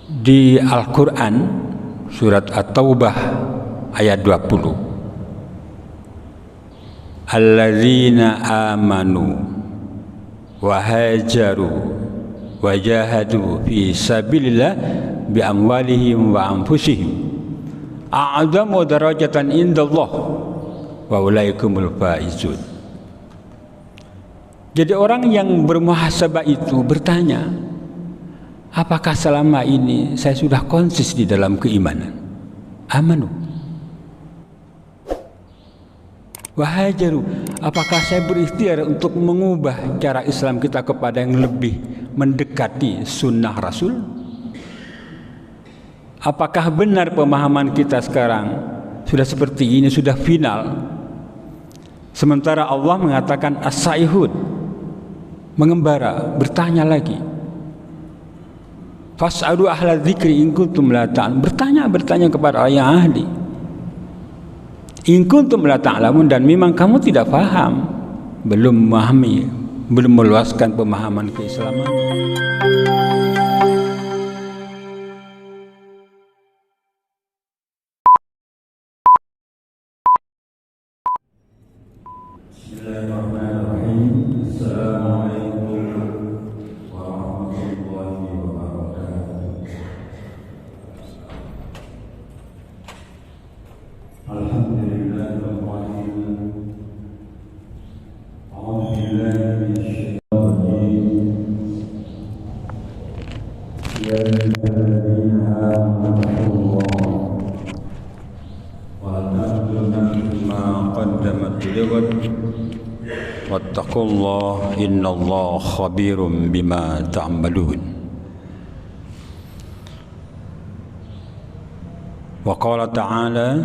Di Al-Quran surat At-Taubah ayat 20, alladzina amanu wa hajaru wa jahadu fi sabilillah bi amwalihim wa anfusihim a'zamu darajatan indallah wa ulaikumul faizun. Jadi orang yang bermuhasabah itu bertanya, apakah selama ini saya sudah konsis di dalam keimanan? Amanu. Wahajaru, apakah saya berikhtiar untuk mengubah cara Islam kita kepada yang lebih mendekati sunnah Rasul? Apakah benar pemahaman kita sekarang sudah seperti ini, sudah final? Sementara Allah mengatakan as-saihud, mengembara, bertanya lagi. Fas'alu ahla dzikri in kuntum la ta'lamun. Bertanya kepada yang ahli. In kuntum la ta'lamun, dan memang kamu tidak paham, belum memahami, belum meluaskan pemahaman keislaman. Bismillahirrahmanirrahim. Assalamualaikum warahmatullahi wabarakatuh. Alhamdulillahirabbil alamin. A'udzu billahi minasyaitonir rajim. Ya ayyuhalladzina amanu wa taqullu ma qaddamat lighad wattaqullah innallaha khabirum bima ta'malun. Wa qala ta'ala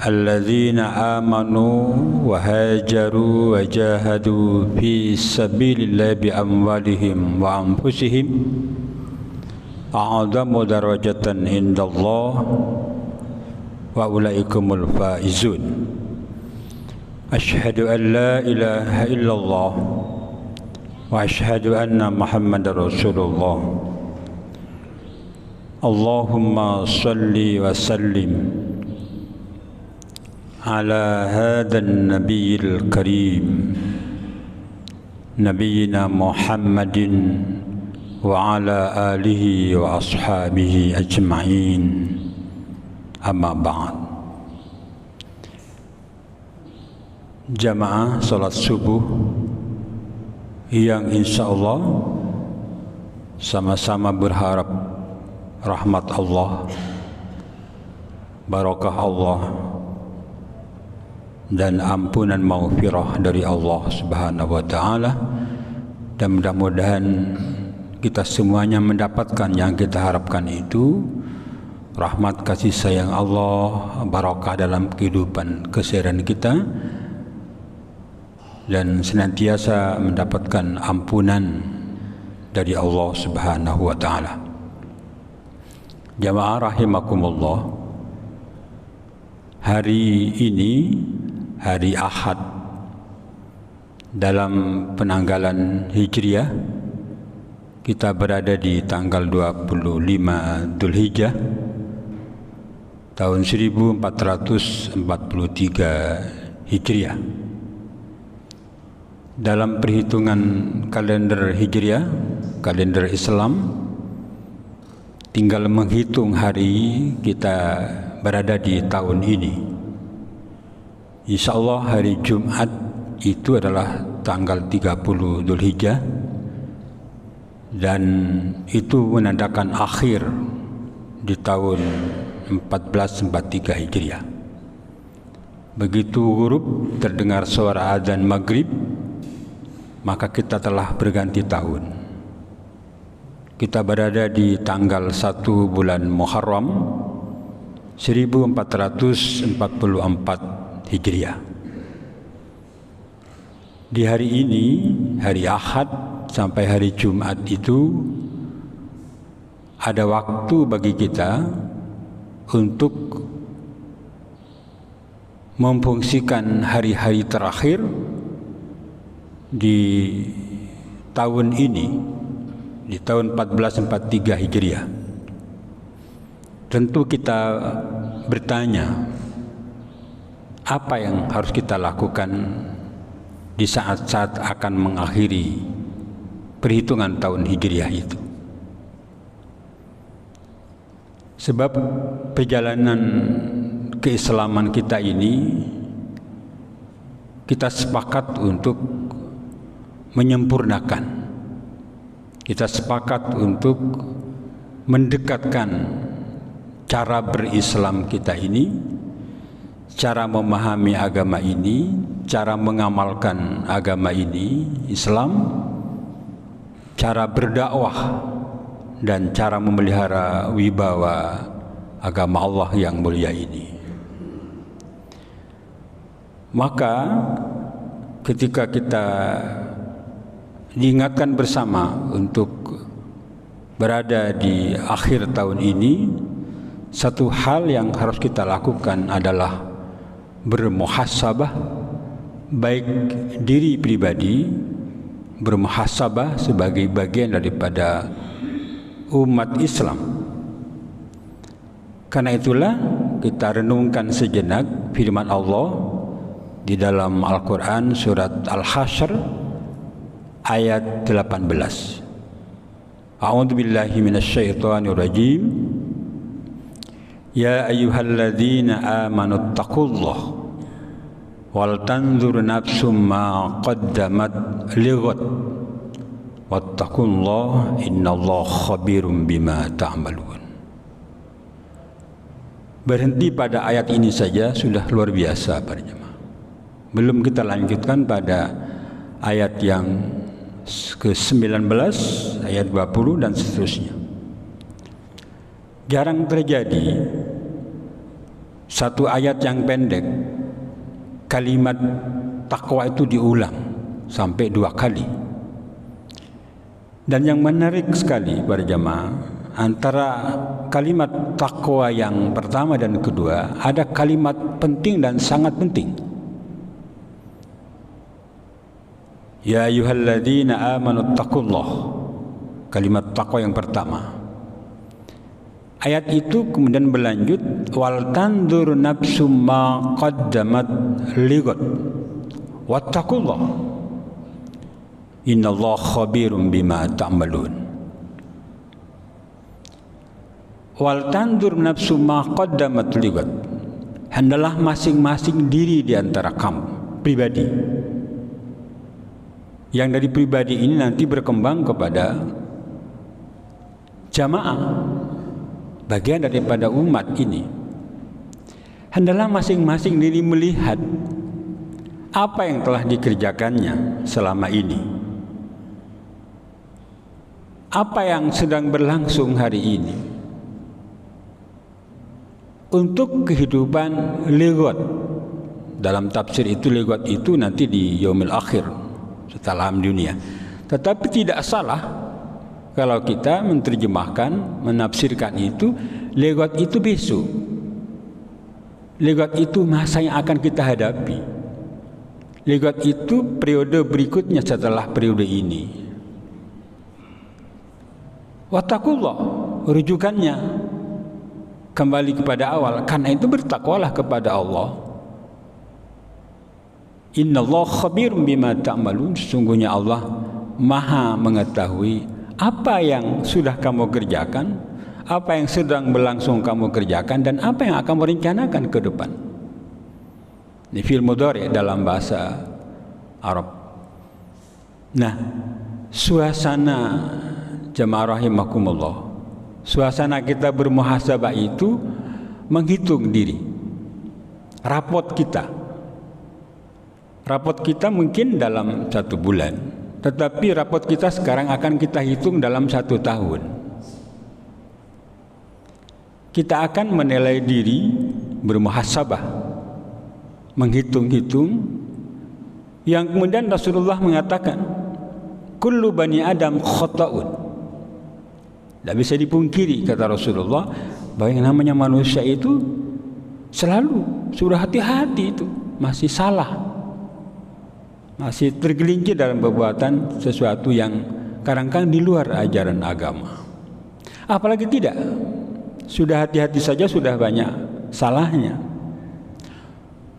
alladzina amanu wa hajaru wa jahadu fi sabilillahi bi amwalihim wa anfusihim a'zamu darajatan indallah wa ulaikumul faizun. Asyhadu an la ilaha illallah wa asyhadu anna Muhammadar Rasulullah. Allahumma salli wa sallim ala hadan nabiyil karim nabiyina Muhammadin wa ala alihi wa ashabihi ajma'in. Amma ba'd. Jamaah salat subuh yang insyaallah sama-sama berharap rahmat Allah, barakah Allah, dan ampunan maghfirah dari Allah Subhanahu wa taala, dan mudah-mudahan kita semuanya mendapatkan yang kita harapkan itu, rahmat kasih sayang Allah, barakah dalam kehidupan keseharian kita, dan senantiasa mendapatkan ampunan dari Allah Subhanahu wa taala. Jamaah rahimakumullah, hari ini hari Ahad dalam penanggalan Hijriah, kita berada di tanggal 25 Dzulhijjah tahun 1443 Hijriah. Dalam perhitungan kalender Hijriah, kalender Islam, tinggal menghitung hari kita berada di tahun ini. Insyaallah hari Jumat itu adalah tanggal 30 Dzulhijjah, dan itu menandakan akhir di tahun 1443 Hijriah. Begitu ghurub terdengar suara azan maghrib, maka kita telah berganti tahun. Kita berada di tanggal 1 bulan Muharram 1444 Hijriah. Di hari ini, hari Ahad sampai hari Jumat itu ada waktu bagi kita untuk memfungsikan hari-hari terakhir di tahun ini, di tahun 1443 Hijriah. Tentu kita bertanya, apa yang harus kita lakukan di saat-saat akan mengakhiri perhitungan tahun Hijriah itu. Sebab perjalanan keislaman kita ini, kita sepakat untuk menyempurnakan, kita sepakat untuk mendekatkan cara berislam kita ini, cara memahami agama ini, cara mengamalkan agama ini, Islam, cara berdakwah, dan cara memelihara wibawa agama Allah yang mulia ini. Maka ketika kita diingatkan bersama untuk berada di akhir tahun ini, satu hal yang harus kita lakukan adalah bermuhasabah, baik diri pribadi, bermuhasabah sebagai bagian daripada umat Islam. Karena itulah kita renungkan sejenak firman Allah di dalam Al-Quran surat Al-Hasyr ayat 18. A'udzu billahi minasyaitonir rajim. Ya ayyuhalladzina amanu taqullaha wal tanzur nafsum ma qaddamat lighad wattaqullaha innallaha khabirum bima ta'malun. Berhenti pada ayat ini saja sudah luar biasa para jemaah. Belum kita lanjutkan pada ayat yang ke-19, ayat 20 dan seterusnya. Jarang terjadi satu ayat yang pendek kalimat takwa itu diulang sampai 2 kali. Dan yang menarik sekali para jemaah, antara kalimat takwa yang pertama dan kedua ada kalimat penting dan sangat penting. Ya ayyuhalladzina amanu taqullaha, kalimat takwa yang pertama. Ayat itu kemudian berlanjut, wal tandur nafsum ma qaddamat lighad wattaqullaha innallaha khabirum bima ta'malun. Wal tandur nafsum ma qaddamat lighad, hendaklah masing-masing diri di antara kamu pribadi, yang dari pribadi ini nanti berkembang kepada jamaah, bagian daripada umat ini. Hendaklah masing-masing diri melihat apa yang telah dikerjakannya selama ini, apa yang sedang berlangsung hari ini, untuk kehidupan lighad. Dalam tafsir itu lighad itu nanti di yaumil akhir, setelah alam dunia. Tetapi tidak salah kalau kita menerjemahkan, menafsirkan itu lighad itu besok, lighad itu masa yang akan kita hadapi, lighad itu periode berikutnya setelah periode ini. Wattaqullah, rujukannya kembali kepada awal, karena itu bertakwalah kepada Allah. Innallaha khabirum bima ta'malun, sesungguhnya Allah Maha mengetahui apa yang sudah kamu kerjakan, apa yang sedang berlangsung kamu kerjakan, dan apa yang akan merencanakan ke depan. Ini fi'il mudhari dalam bahasa Arab. Nah, suasana jemaah rahimakumullah, suasana kita bermuhasabah itu menghitung diri, rapot kita. Rapot kita mungkin dalam 1 bulan, tetapi rapot kita sekarang akan kita hitung dalam 1 tahun. Kita akan menilai diri, bermuhasabah, menghitung-hitung, yang kemudian Rasulullah mengatakan, kullu bani Adam khata'un. Tidak bisa dipungkiri, kata Rasulullah, bahwa yang namanya manusia itu selalu sudah hati-hati, itu masih salah, masih tergelincir dalam perbuatan sesuatu yang kadang-kadang di luar ajaran agama. Apalagi tidak, sudah hati-hati saja sudah banyak salahnya.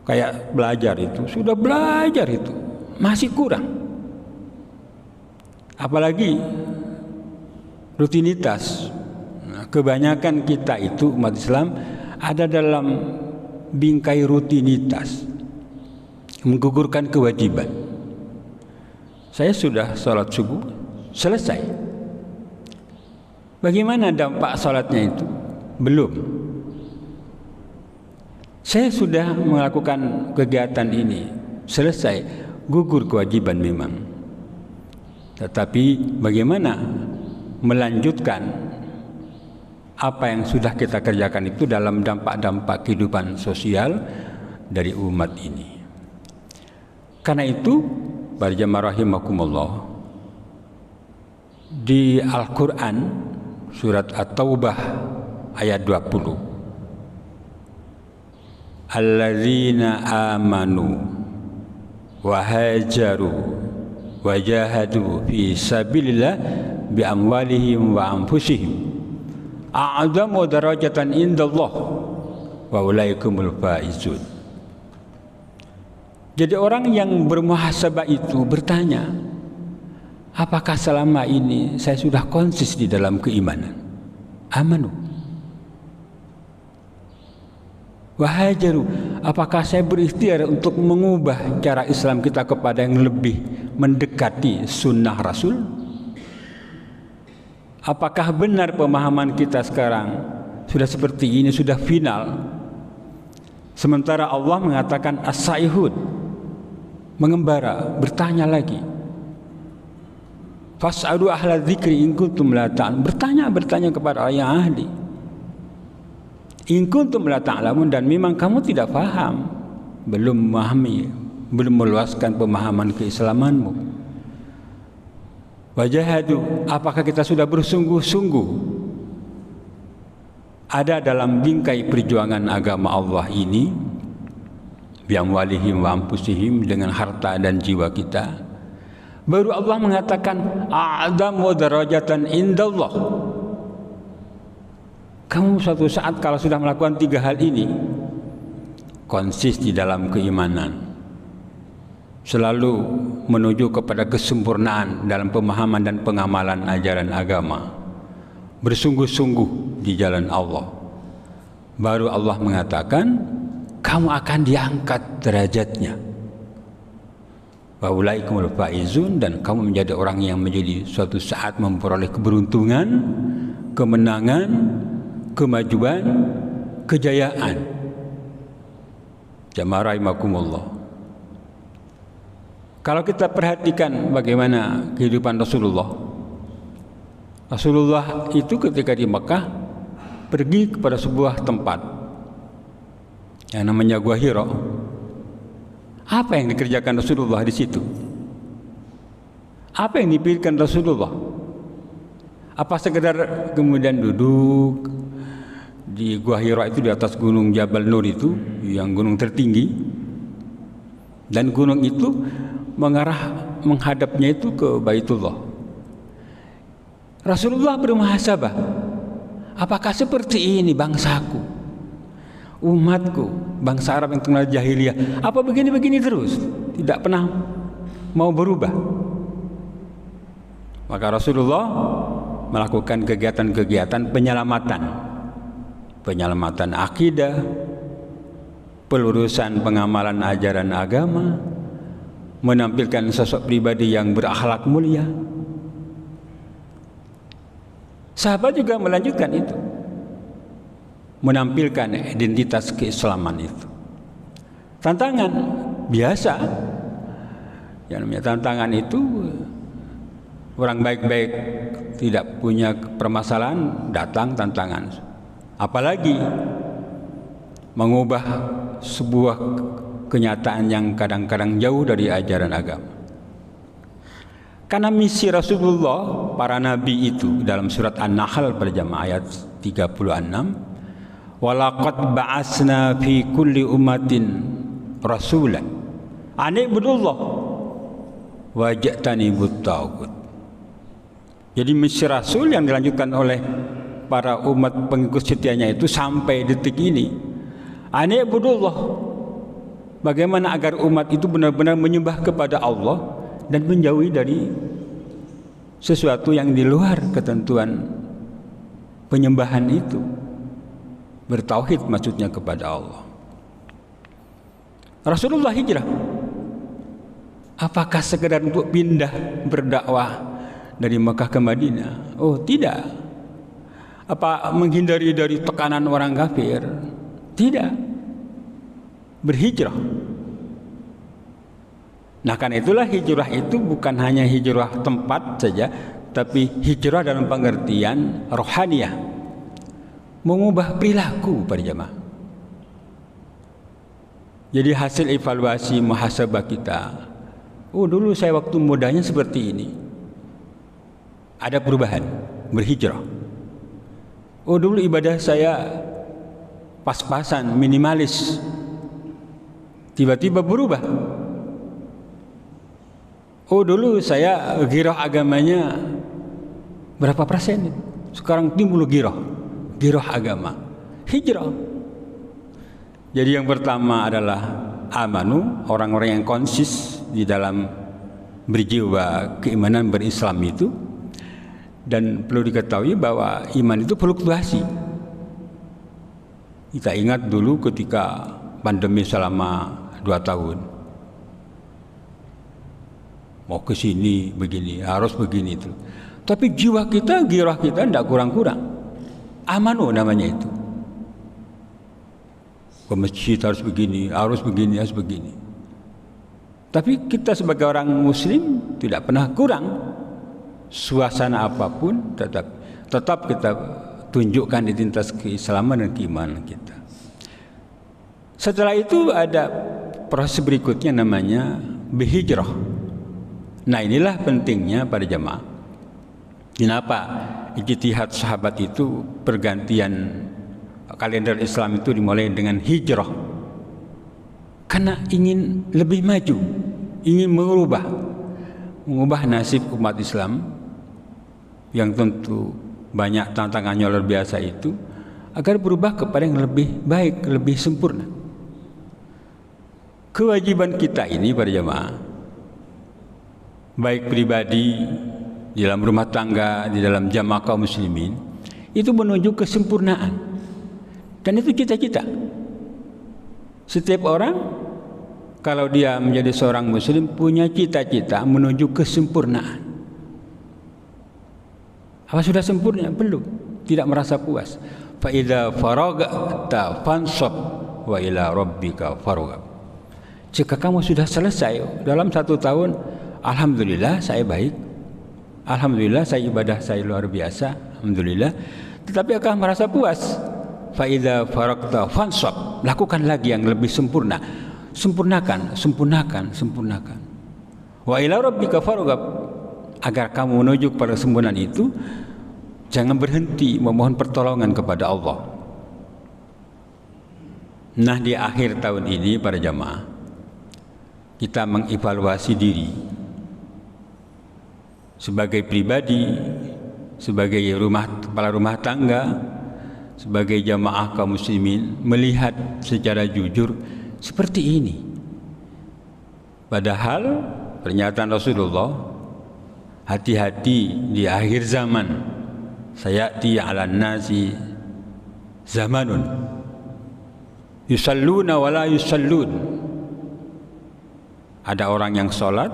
Kayak belajar itu, sudah belajar itu masih kurang. Apalagi rutinitas. Nah, kebanyakan kita itu umat Islam ada dalam bingkai rutinitas, menggugurkan kewajiban. Saya sudah sholat subuh, selesai. Bagaimana dampak sholatnya itu? Belum. Saya sudah melakukan kegiatan ini, selesai, gugur kewajiban memang. Tetapi bagaimana melanjutkan apa yang sudah kita kerjakan itu dalam dampak-dampak kehidupan sosial dari umat ini. Karena itu, para jamaah rahimakumullah, di Al-Quran surat At-Taubah ayat 20, alladzina amanu wa hajaru wa jahadu fi sabilillah bi amwalihim wa anfusihim a'zamu darajatan indallah wa ulaikumul faizun. Jadi orang yang bermuhasabah itu bertanya, apakah selama ini saya sudah konsis di dalam keimanan? Amanu. Wahajaru, apakah saya berikhtiar untuk mengubah cara Islam kita kepada yang lebih mendekati sunnah Rasul? Apakah benar pemahaman kita sekarang sudah seperti ini, sudah final? Sementara Allah mengatakan as-saihud, mengembara, bertanya lagi. Fas'alu ahla dzikri in kuntum la ta'lamun. Bertanya kepada orang yang ahli. In kuntum la ta'lamun, dan memang kamu tidak paham, belum memahami, belum meluaskan pemahaman keislamanmu. Wajahadu, apakah kita sudah bersungguh-sungguh ada dalam bingkai perjuangan agama Allah ini, biamwalihim wa anfusihim, dengan harta dan jiwa kita? Baru Allah mengatakan a'zamu darajatan indallah. Kamu suatu saat kalau sudah melakukan 3 hal ini, konsis di dalam keimanan, selalu menuju kepada kesempurnaan dalam pemahaman dan pengamalan ajaran agama, bersungguh-sungguh di jalan Allah, baru Allah mengatakan kamu akan diangkat derajatnya. Wa ulaikumul faizun, dan kamu menjadi orang yang menjadi suatu saat memperoleh keberuntungan, kemenangan, kemajuan, kejayaan. Jamaah rahimakumullah. Kalau kita perhatikan bagaimana kehidupan Rasulullah itu ketika di Mekah pergi kepada sebuah tempat yang namanya Gua Hira. Apa yang dikerjakan Rasulullah di situ? Apa yang dipikirkan Rasulullah? Apa sekedar kemudian duduk di Gua Hira itu, di atas gunung Jabal Nur itu, yang gunung tertinggi, dan gunung itu menghadapnya itu ke Baitullah. Rasulullah bermuhasabah, apakah seperti ini bangsaku, umatku, bangsa Arab yang kenal jahiliyah? Apa begini-begini terus, tidak pernah mau berubah? Maka Rasulullah melakukan kegiatan-kegiatan penyelamatan akidah, pelurusan pengamalan ajaran agama, menampilkan sosok pribadi yang berakhlak mulia. Sahabat juga melanjutkan itu, menampilkan identitas keislaman itu. Tantangan biasa, yang namanya tantangan itu, orang baik-baik tidak punya permasalahan, datang tantangan. Apalagi mengubah sebuah kenyataan yang kadang-kadang jauh dari ajaran agama. Karena misi Rasulullah, para nabi itu, dalam surat An-Nahl pada ayat 36, walaqad ba'asna fi kulli ummatin rasulan an ibudullah waj'tanibut taghut. Jadi misi Rasul yang dilanjutkan oleh para umat pengikut setianya itu sampai detik ini, an'ibudullah. Bagaimana agar umat itu benar-benar menyembah kepada Allah dan menjauhi dari sesuatu yang di luar ketentuan penyembahan itu. Bertauhid maksudnya kepada Allah. Rasulullah hijrah. Apakah sekedar untuk pindah berdakwah dari Mekah ke Madinah? Oh, tidak. Apa menghindari dari tekanan orang kafir? Tidak. Berhijrah. Nah, karena itulah hijrah itu bukan hanya hijrah tempat saja, tapi hijrah dalam pengertian rohaniyah, mengubah perilaku para jamaah. Jadi hasil evaluasi muhasabah kita, oh dulu saya waktu mudanya seperti ini, ada perubahan, berhijrah. Oh dulu ibadah saya pas-pasan, minimalis, tiba-tiba berubah. Oh dulu saya ghirah agamanya berapa persen, sekarang timbul ghirah agama, hijrah. Jadi yang pertama adalah amanu, orang-orang yang konsis di dalam berjiwa keimanan berislam itu. Dan perlu diketahui bahwa iman itu fluktuasi. Kita ingat dulu ketika pandemi selama 2 tahun, mau ke sini begini, harus begini itu. Tapi jiwa kita, ghirah kita tidak kurang-kurang. Amanu namanya itu. Ke masjid harus begini, harus begini, harus begini. Tapi kita sebagai orang muslim tidak pernah kurang. Suasana apapun tetap kita tunjukkan identitas keislaman dan keimanan kita. Setelah itu ada proses berikutnya namanya berhijrah. Nah, inilah pentingnya pada jamaah. Kenapa ijtihad sahabat itu pergantian kalender Islam itu dimulai dengan hijrah? Karena ingin lebih maju, ingin mengubah nasib umat Islam yang tentu banyak tantangannya luar biasa itu, agar berubah kepada yang lebih baik, lebih sempurna. Kewajiban kita ini para jamaah, baik pribadi, di dalam rumah tangga, di dalam jamaah kaum muslimin, itu menuju kesempurnaan. Dan itu cita-cita. Setiap orang kalau dia menjadi seorang muslim punya cita-cita menuju kesempurnaan. Apa sudah sempurna? Belum. Tidak merasa puas. Fa idza faragta fansab wa ila rabbika farghab. Jika kamu sudah selesai dalam 1 tahun, alhamdulillah saya baik. Alhamdulillah saya ibadah saya luar biasa. Alhamdulillah. Tetapi akan merasa puas. Fa idza faragta fansab. Lakukan lagi yang lebih sempurna. Sempurnakan. Wa ila rabbika farghab. Agar kamu menuju pada kesempurnaan itu, jangan berhenti memohon pertolongan kepada Allah. Nah, di akhir tahun ini para jamaah, kita mengevaluasi diri sebagai pribadi, sebagai kepala rumah tangga, sebagai jamaah kaum muslimin, melihat secara jujur seperti ini. Padahal pernyataan Rasulullah, hati-hati di akhir zaman, sayati 'alan nasi zamanun yusalluna wa la yusallun. Ada orang yang sholat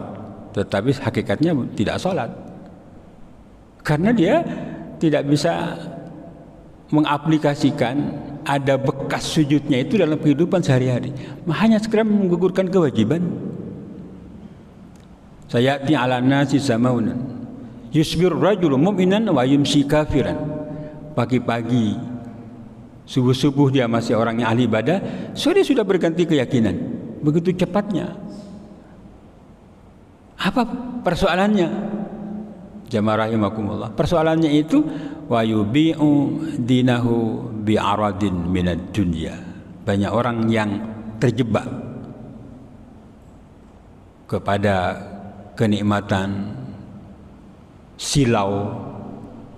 tetapi hakikatnya tidak sholat, karena dia tidak bisa mengaplikasikan ada bekas sujudnya itu dalam kehidupan sehari-hari, hanya sekedar menggugurkan kewajiban. Sayati 'alan nasi zamanun yusbir rajul mu'minan wa yumsi kafiran. Pagi-pagi, subuh-subuh dia masih orang yang ahli ibadah, sore sudah berganti keyakinan. Begitu cepatnya. Apa persoalannya? Jamaah rahimakumullah. Persoalannya itu wa yubi'u dinahu bi'aradin minad dunya. Banyak orang yang terjebak kepada kenikmatan silau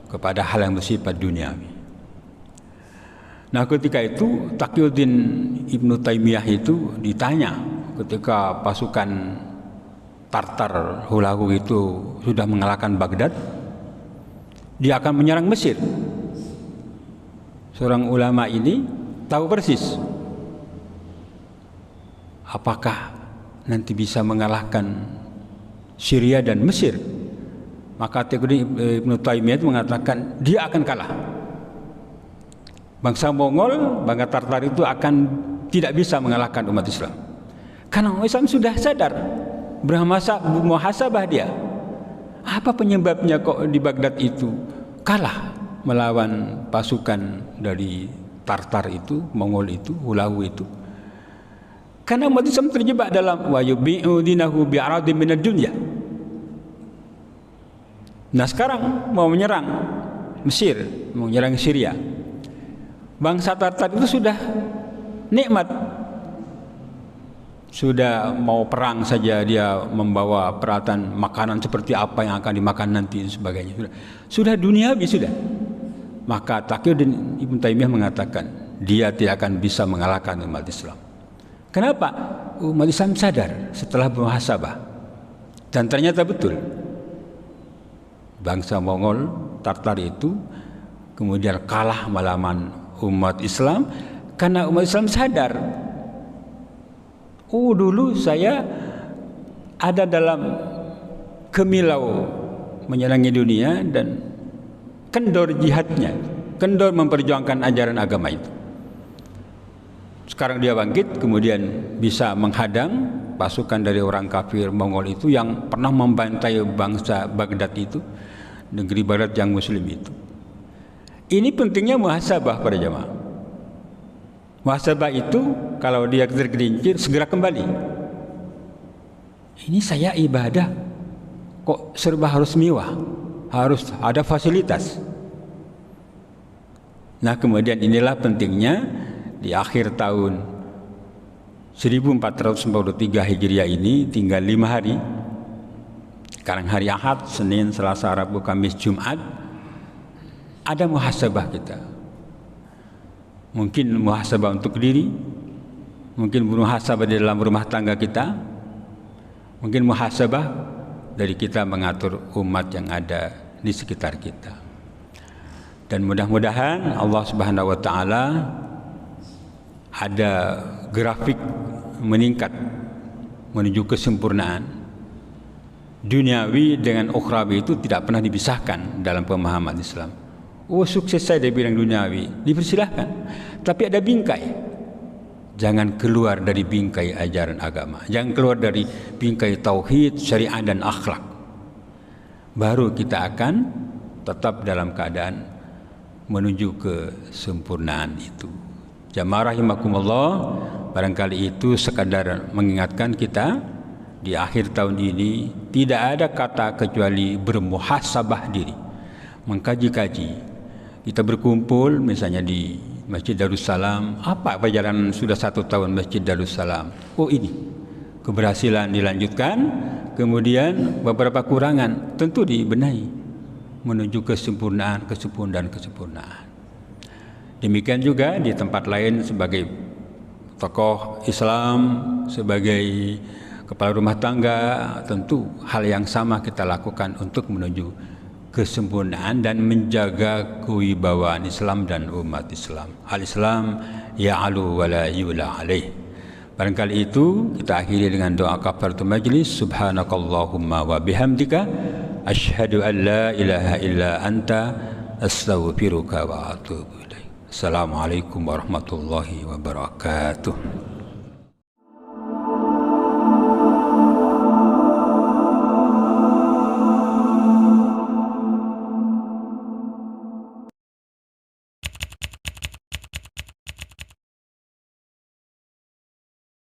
kepada hal yang bersifat duniawi. Nah, ketika itu Taqiyuddin Ibnu Taimiyah itu ditanya ketika pasukan Tartar Hulagu itu sudah mengalahkan Baghdad, dia akan menyerang Mesir. Seorang ulama ini tahu persis apakah nanti bisa mengalahkan Syria dan Mesir. Maka Taqiyuddin Ibnu Taimiyah itu mengatakan dia akan kalah. Bangsa Mongol, bangsa Tartar itu akan tidak bisa mengalahkan umat Islam. Karena umat Islam sudah sadar, bermuhasabah dia. Apa penyebabnya kok di Baghdad itu kalah melawan pasukan dari Tartar itu, Mongol itu, Hulagu itu? Karena umat Islam terjebak dalam wa yubi'u dinahu bi'aradin minad dunya. Nah, sekarang mau menyerang Mesir, mau menyerang Syria. Bangsa Tartar itu sudah nikmat, sudah mau perang saja dia membawa peralatan makanan seperti apa yang akan dimakan nanti dan sebagainya. Sudah duniawi sudah. Maka Taqiyuddin Ibnu Taimiyah mengatakan dia tidak akan bisa mengalahkan umat Islam. Kenapa? Umat Islam sadar setelah bermuhasabah, dan ternyata betul bangsa Mongol Tartar itu kemudian kalah melawan umat Islam karena umat Islam sadar, dulu saya ada dalam kemilau menyerangi dunia dan kendor jihadnya, kendor memperjuangkan ajaran agama itu. Sekarang dia bangkit, kemudian bisa menghadang pasukan dari orang kafir Mongol itu yang pernah membantai bangsa Baghdad itu, negeri barat yang muslim itu. Ini pentingnya muhasabah para jamaah. Muhasabah itu kalau dia tergelincir segera kembali. Ini saya ibadah kok serba harus mewah, harus ada fasilitas. Nah, kemudian inilah pentingnya di akhir tahun 1443 Hijriah ini tinggal 5 hari. Sekarang hari Ahad, Senin, Selasa, Rabu, Kamis, Jumat, ada muhasabah kita. Mungkin muhasabah untuk diri, mungkin muhasabah di dalam rumah tangga kita, mungkin muhasabah dari kita mengatur umat yang ada di sekitar kita. Dan mudah-mudahan Allah Subhanahu wa taala ada grafik meningkat menuju kesempurnaan. Duniawi dengan ukhrawi itu tidak pernah dipisahkan dalam pemahaman Islam. Sukses saya di bidang duniawi, dipersilahkan. Tapi ada bingkai. Jangan keluar dari bingkai ajaran agama. Jangan keluar dari bingkai tauhid, syariat dan akhlak. Baru kita akan tetap dalam keadaan menuju kesempurnaan itu. Jamaah rahimakumullah, barangkali itu sekadar mengingatkan kita di akhir tahun ini tidak ada kata kecuali bermuhasabah diri, mengkaji-kaji. Kita berkumpul misalnya di Masjid Darussalam, apa perjalanan sudah 1 tahun Masjid Darussalam? Ini keberhasilan dilanjutkan, kemudian beberapa kurangan tentu dibenahi menuju kesempurnaan. Demikian juga di tempat lain sebagai tokoh Islam, sebagai kepala rumah tangga, tentu hal yang sama kita lakukan untuk menuju kesempurnaan dan menjaga kewibawaan Islam dan umat Islam. Al-Islam ya'alu wa la yu'la alaih. Barangkali itu kita akhiri dengan doa kafaratul majlis. Subhanakallahumma wa bihamdika asyhadu an la ilaha illa anta astaghfiruka wa atubu ilaik. Assalamualaikum warahmatullahi wabarakatuh.